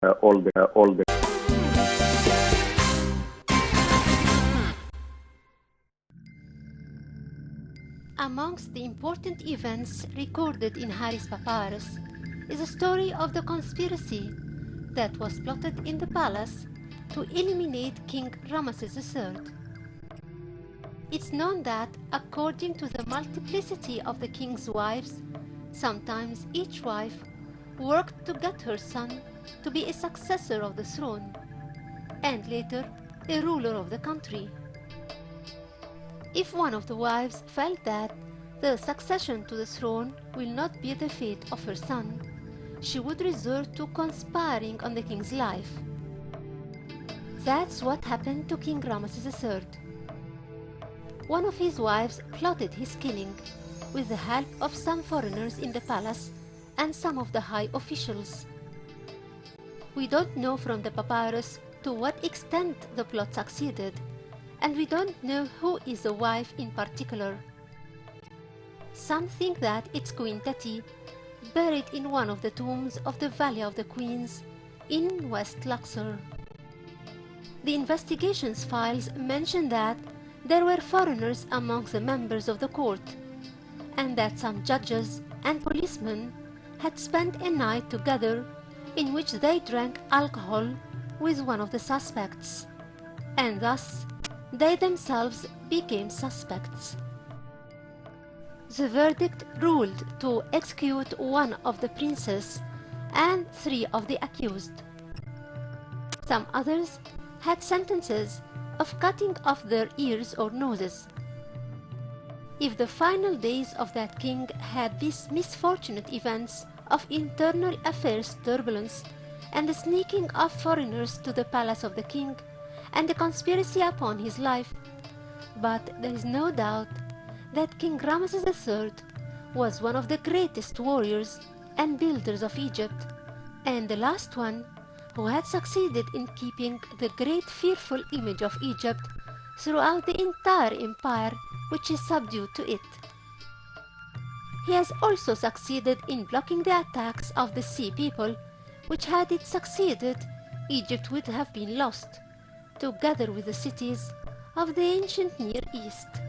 all the Amongst the important events recorded in Harry's papyrus is a story of the conspiracy that was plotted in the palace to eliminate King Ramesses III. It's known that, according to the multiplicity of the king's wives, sometimes each wife worked to get her son to be a successor of the throne, and later a ruler of the country. If one of the wives felt that the succession to the throne will not be the fate of her son, she would resort to conspiring on the king's life. That's what happened to King Ramesses III. One of his wives plotted his killing with the help of some foreigners in the palace and some of the high officials. We don't know from the papyrus to what extent the plot succeeded, and we don't know who is the wife in particular. Some think that it's Queen Tati, buried in one of the tombs of the Valley of the Queens in West Luxor. The investigations files mention that there were foreigners amongst the members of the court, and that some judges and policemen had spent a night together in which they drank alcohol with one of the suspects, and thus they themselves became suspects. The verdict ruled to execute one of the princes and 3 of the accused. Some others had sentences of cutting off their ears or noses. If the final days of that king had these misfortunate events of internal affairs turbulence and the sneaking of foreigners to the palace of the king and the conspiracy upon his life, but there is no doubt that King Ramesses III was one of the greatest warriors and builders of Egypt, and the last one who had succeeded in keeping the great fearful image of Egypt throughout the entire empire which is subdued to it. He has also succeeded in blocking the attacks of the sea people, which had it succeeded, Egypt would have been lost, together with the cities of the ancient Near East.